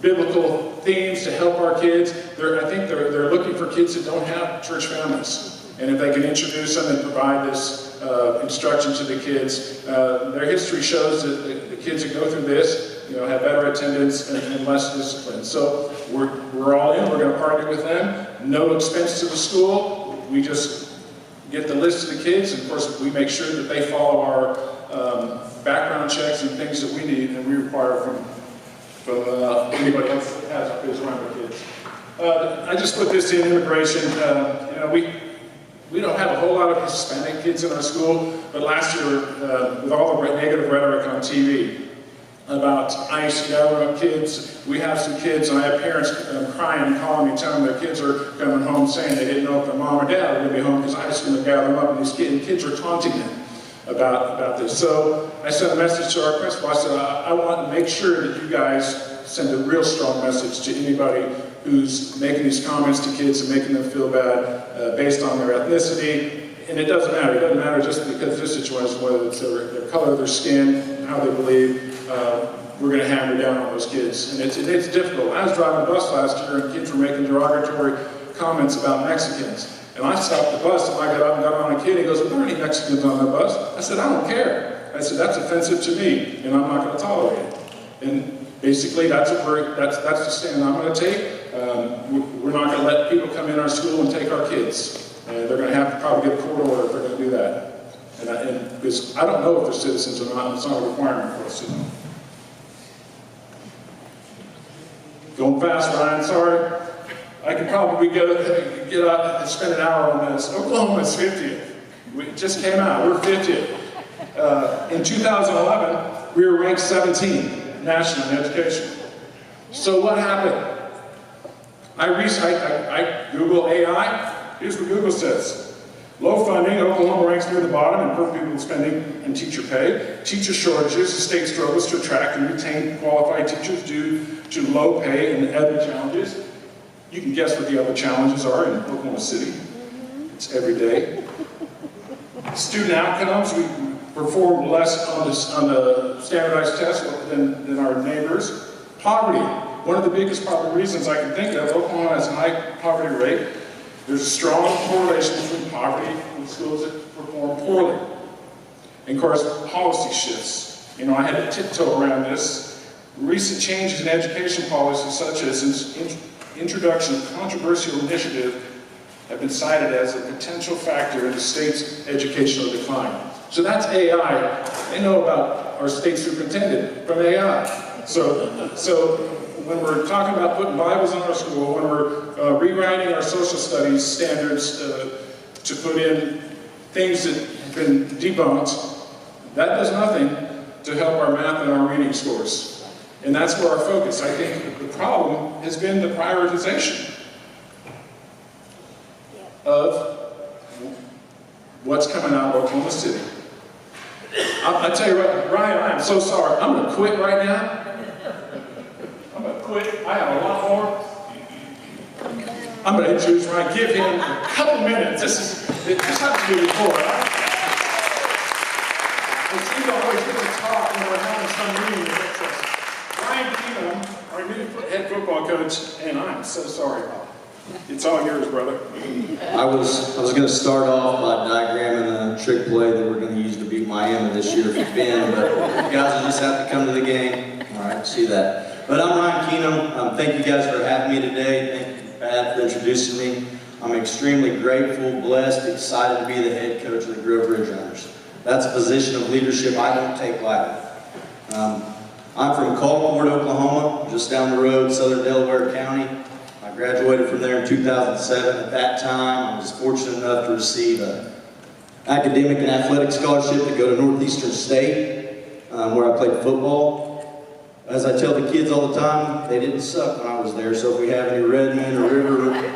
biblical themes to help our kids, I think they're looking for kids that don't have church families. And if they can introduce them and provide this instruction to the kids, their history shows that the kids that go through this, have better attendance and less discipline. So we're all in. We're going to partner with them. No expense to the school. We just get the list of the kids, and of course we make sure that they follow our background checks and things that we need and we require from anybody else that has kids around their kids. I just put this in immigration. We don't have a whole lot of Hispanic kids in our school, but last year, with all the negative rhetoric on TV about ICE gathering up kids, we have some kids, and I have parents crying and calling me, telling their kids are coming home saying they didn't know if their mom or dad were going to be home because ICE is going to gather them up, and these kids are taunting them about this. So I sent a message to our principal. I said, I want to make sure that you guys send a real strong message to anybody who's making these comments to kids and making them feel bad based on their ethnicity. And it doesn't matter. It doesn't matter just because this situation, whether it's their color of their skin, how they believe, we're going to hammer down on those kids. And it's difficult. I was driving a bus last year and kids were making derogatory comments about Mexicans. And I stopped the bus and I got up and got on a kid. He goes, "Are there any Mexicans on the bus?" I said, "I don't care." I said, "That's offensive to me and I'm not going to tolerate it." And basically that's the stand I'm going to take. We're not going to let people come in our school and take our kids. They're going to have to probably get a court order if they're going to do that. And because I don't know if they're citizens or not, it's not a requirement for us to know. Going fast, Ryan, sorry. I could probably get up and spend an hour on this. Oklahoma's 50th. We just came out, we're 50th. In 2011, we were ranked 17th national in education. So what happened? I Google AI, here's what Google says. Low funding, Oklahoma ranks near the bottom in per pupil spending and teacher pay. Teacher shortages, the state struggles to attract and retain qualified teachers due to low pay and other challenges. You can guess what the other challenges are in Oklahoma City. It's every day. Student outcomes, we perform less on the standardized test than our neighbors. Poverty, one of the biggest poverty reasons I can think of, Oklahoma has a high poverty rate. There's a strong correlation between poverty and schools that perform poorly. And of course, policy shifts. I had to tiptoe around this. Recent changes in education policy, such as introduction of controversial initiative have been cited as a potential factor in the state's educational decline. So that's AI. They know about our state superintendent from AI. So when we're talking about putting Bibles in our school, when we're rewriting our social studies standards to put in things that have been debunked, that does nothing to help our math and our reading scores. And that's where our focus. I think the problem has been the prioritization of what's coming out of Oklahoma City. I tell you what, Ryan, I am so sorry. I'm going to quit right now. I'm going to quit. I have a lot more. I'm going to introduce Ryan. Give him a couple minutes. This has to be before, right? But you always get to talk when we're having some meeting. Ryan Keenum, our new head football coach, and I'm so sorry about it. It's all yours, brother. I was going to start off by diagramming a trick play that we're going to use to beat Miami this year for Ben, but you guys will just have to come to the game. All right, see that. But I'm Ryan Keenum. Thank you guys for having me today. Thank you, Pat, for introducing me. I'm extremely grateful, blessed, excited to be the head coach of the Grove Ridge Runners. That's a position of leadership I don't take lightly. I'm from Colcord, Oklahoma, just down the road, southern Delaware County. I graduated from there in 2007. At that time, I was fortunate enough to receive an academic and athletic scholarship to go to Northeastern State, where I played football. As I tell the kids all the time, they didn't suck when I was there. So if we have any Redmen or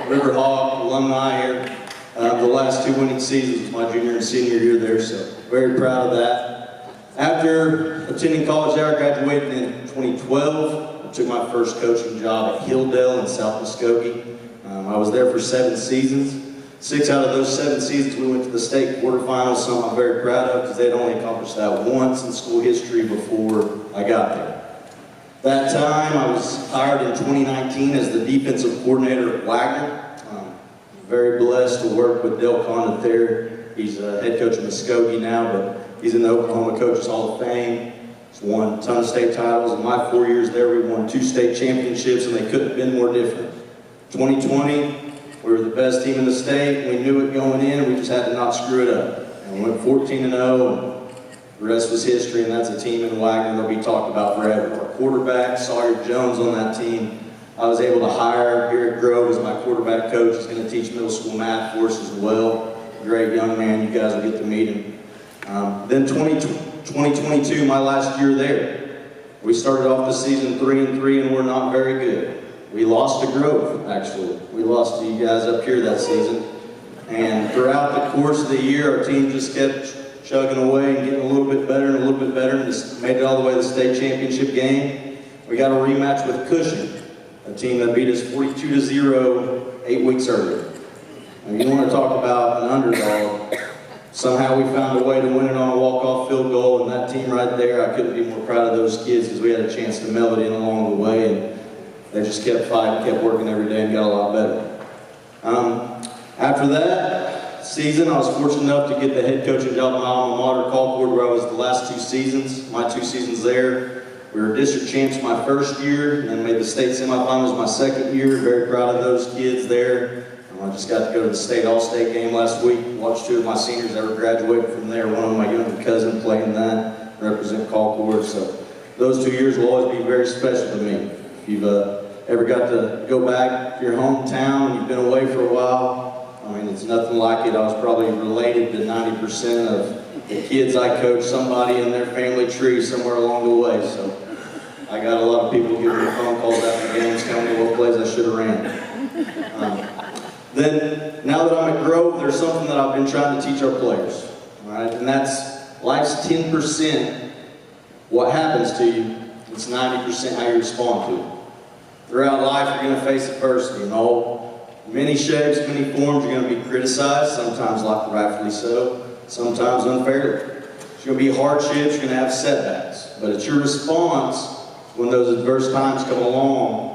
Riverhawk alumni here, the last 2 winning seasons, my junior and senior year there, so very proud of that. After attending college there, I graduated in 2012. I took my first coaching job at Hilldale in South Muskogee. I was there for 7 seasons. 6 out of those 7 seasons, we went to the state quarterfinals, something I'm very proud of because they'd only accomplished that once in school history before I got there. That time, I was hired in 2019 as the defensive coordinator at Wagner. Very blessed to work with Dale Condit there. He's a head coach of Muskogee now, but he's in the Oklahoma Coaches Hall of Fame. He's won a ton of state titles. In my 4 years there, we won 2 state championships, and they couldn't have been more different. 2020, we were the best team in the state. We knew it going in. We just had to not screw it up. And we went 14-0, and the rest was history, and that's a team in Wagner that'll be talked about forever. Our quarterback, Sawyer Jones, on that team, I was able to hire here at Grove as my quarterback coach. He's going to teach middle school math for us as well. Great young man. You guys will get to meet him. Then 2022, my last year there. We started off the season 3-3, and we're not very good. We lost to Grove, actually. We lost to you guys up here that season. And throughout the course of the year, our team just kept chugging away and getting a little bit better and a little bit better, and just made it all the way to the state championship game. We got a rematch with Cushing, a team that beat us 42-0 8 weeks earlier. And you want to talk about an underdog. Somehow we found a way to win it on a walk-off field goal, and that team right there, I couldn't be more proud of those kids because we had a chance to meld it in along the way, and they just kept fighting, kept working every day, and got a lot better. After that season, I was fortunate enough to get the head coaching job at my alma mater, Colcord, where I was the last 2 seasons. My 2 seasons there, we were district champs my first year, and then made the state semifinals my second year. Very proud of those kids there. I just got to go to the state all-state game last week. Watched 2 of my seniors ever graduate from there. One of my younger cousin played in that, represent Colcord. So those 2 years will always be very special to me. If you've ever got to go back to your hometown and you've been away for a while, I mean, it's nothing like it. I was probably related to 90% of the kids I coached, somebody in their family tree somewhere along the way. So I got a lot of people giving me phone calls after games telling me what plays I should have ran. Then, now that I'm at Grove, there's something that I've been trying to teach our players, all right? And that's life's 10% what happens to you, it's 90% how you respond to it. Throughout life, you're going to face adversity in all many shapes, many forms. You're going to be criticized, sometimes rightfully so, sometimes unfairly. There's going to be hardships, you're going to have setbacks. But it's your response when those adverse times come along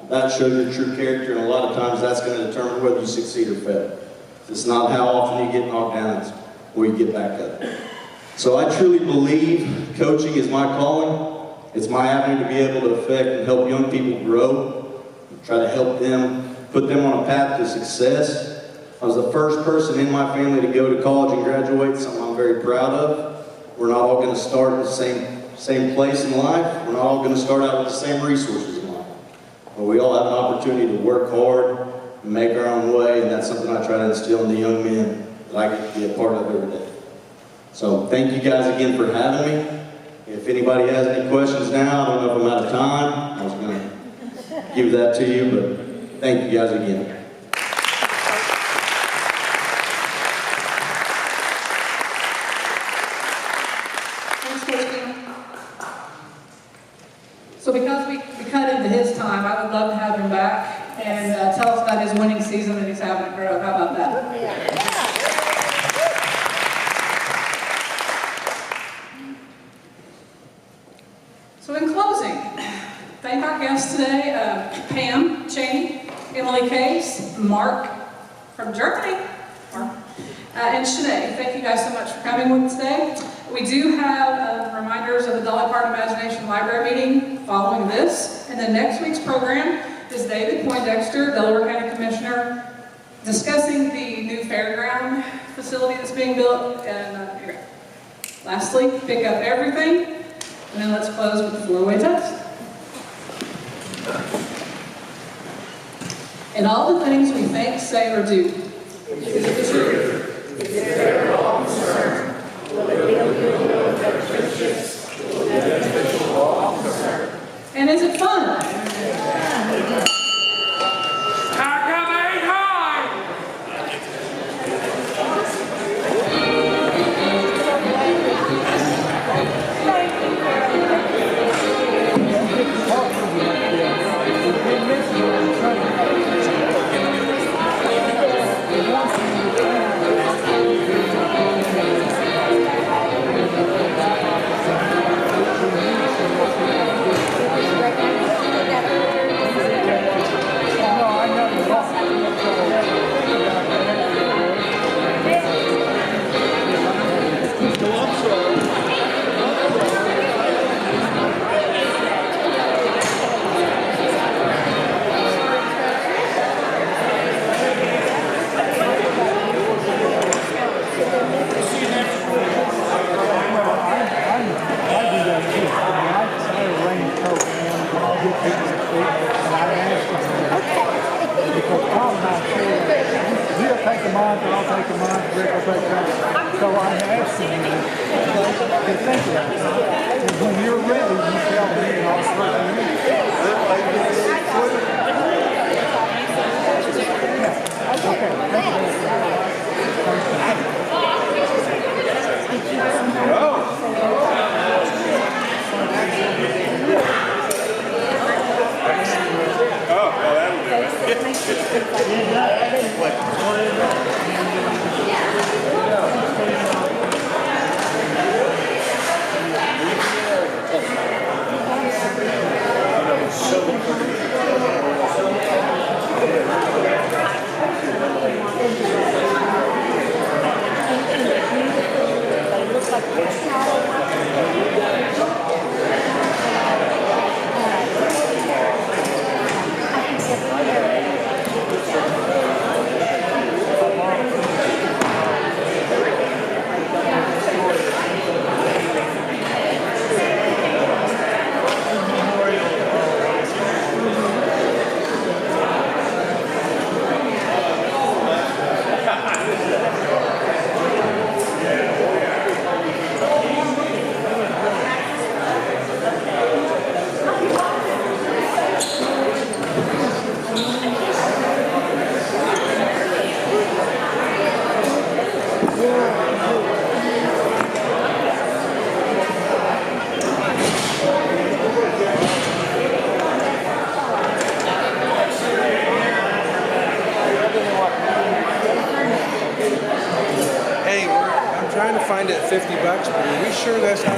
that shows your true character, and a lot of times that's going to determine whether you succeed or fail. It's not how often you get knocked down, it's where you get back up. So I truly believe coaching is my calling. It's my avenue to be able to affect and help young people grow, try to help them, put them on a path to success. I was the first person in my family to go to college and graduate, something I'm very proud of. We're not all going to start in the same place in life. We're not all going to start out with the same resources in life. But we all have an opportunity to work hard and make our own way, and that's something I try to instill in the young men that I get to be a part of every day. So thank you guys again for having me. If anybody has any questions now, I don't know if I'm out of time. I was going to give that to you, but thank you guys again. So because we cut into his time, I would love to have him back and tell us about his winning season that he's having at Grove. How about that? So in closing, thank our guests today, Pam Cheney, Emily Case, Mark from Germany, and Shanae. Thank you guys so much for coming with us today. We do have reminders of the Dolly Parton Imagination Library meeting following this. And then next week's program is David Poindexter, Delaware County Commissioner, discussing the new fairground facility that's being built. And lastly, pick up everything. And then let's close with the four-way test. In all the things we think, say, or do, is it the truth? Is it fair and all concerned? And is it fun?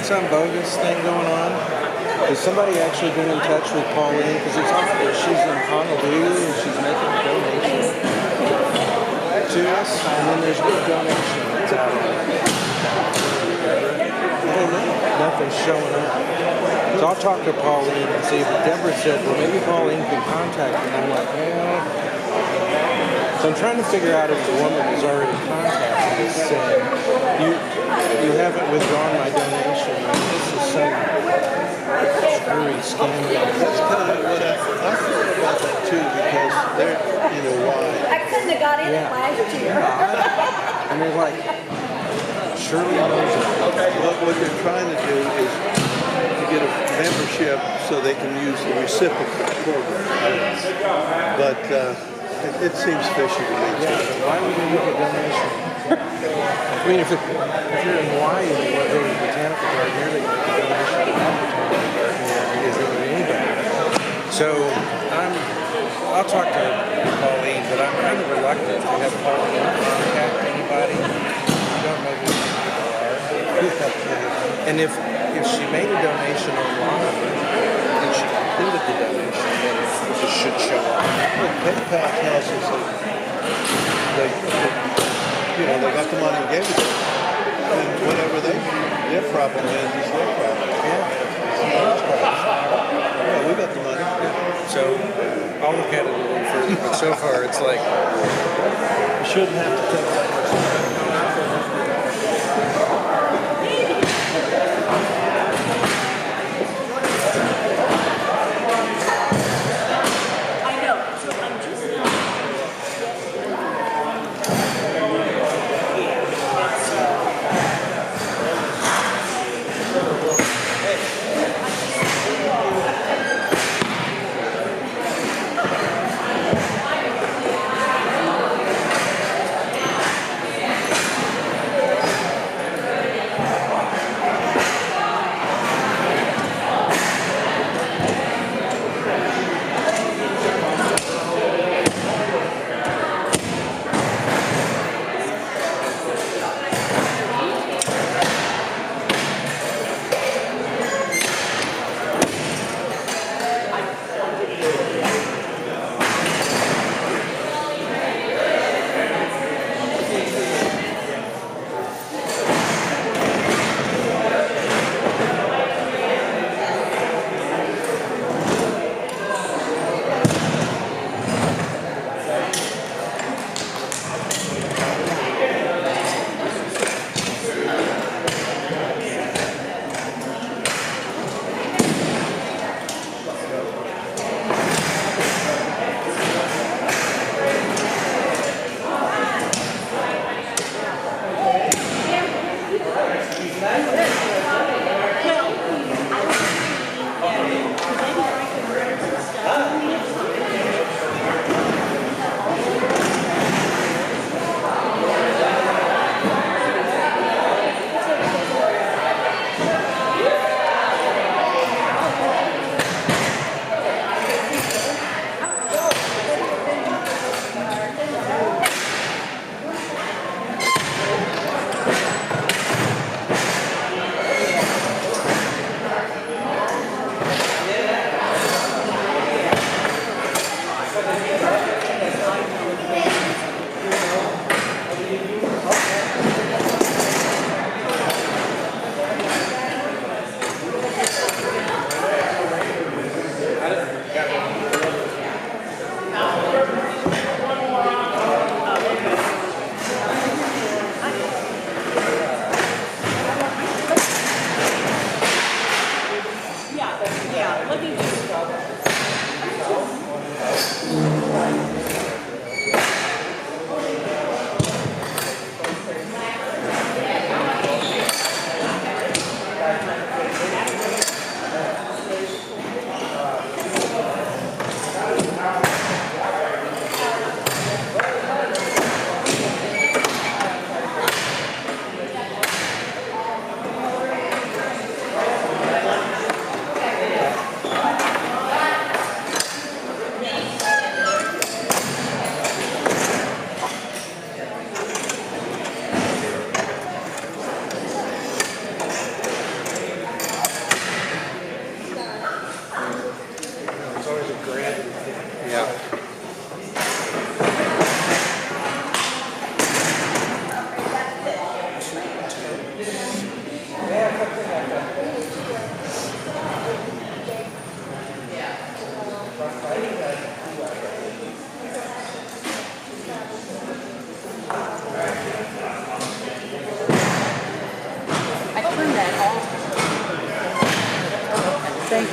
Some bogus thing going on? Has somebody actually been in touch with Pauline? Because it's obvious she's in Honolulu and she's making a donation to us, and then there's no donation that's out of it. I don't know. Nothing's showing up. So I'll talk to Pauline and see. But Deborah said, well, maybe Pauline can contact me. And I'm like, well, So I'm trying to figure out if the woman has already contacted us saying, you haven't withdrawn my donation. This is some screwy scandal. That's kind of what I feel about that too, because they're, why? I couldn't have got in it last year. And they're like, surely knows What they're trying to do is to get a membership so they can use the reciprocal program. But it seems fishy to me. Yeah, but why would you make a donation? I mean, if you're in Hawaii and you want to go to the botanical garden, you're going to make a donation to the botanical garden than you're doing to anybody. So I'll talk to Pauline, but I'm kind of reluctant to have Pauline contact anybody. I don't know who these people are. And if she made a donation online and she completed the donation, then it should show up. Well, PayPal tells us that they got the money and gave it to them. And whatever their problem is their problem. Yeah, we got the money. So I'll look at it a little further, but so far it's like you shouldn't have to take that much time.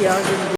y'all didn't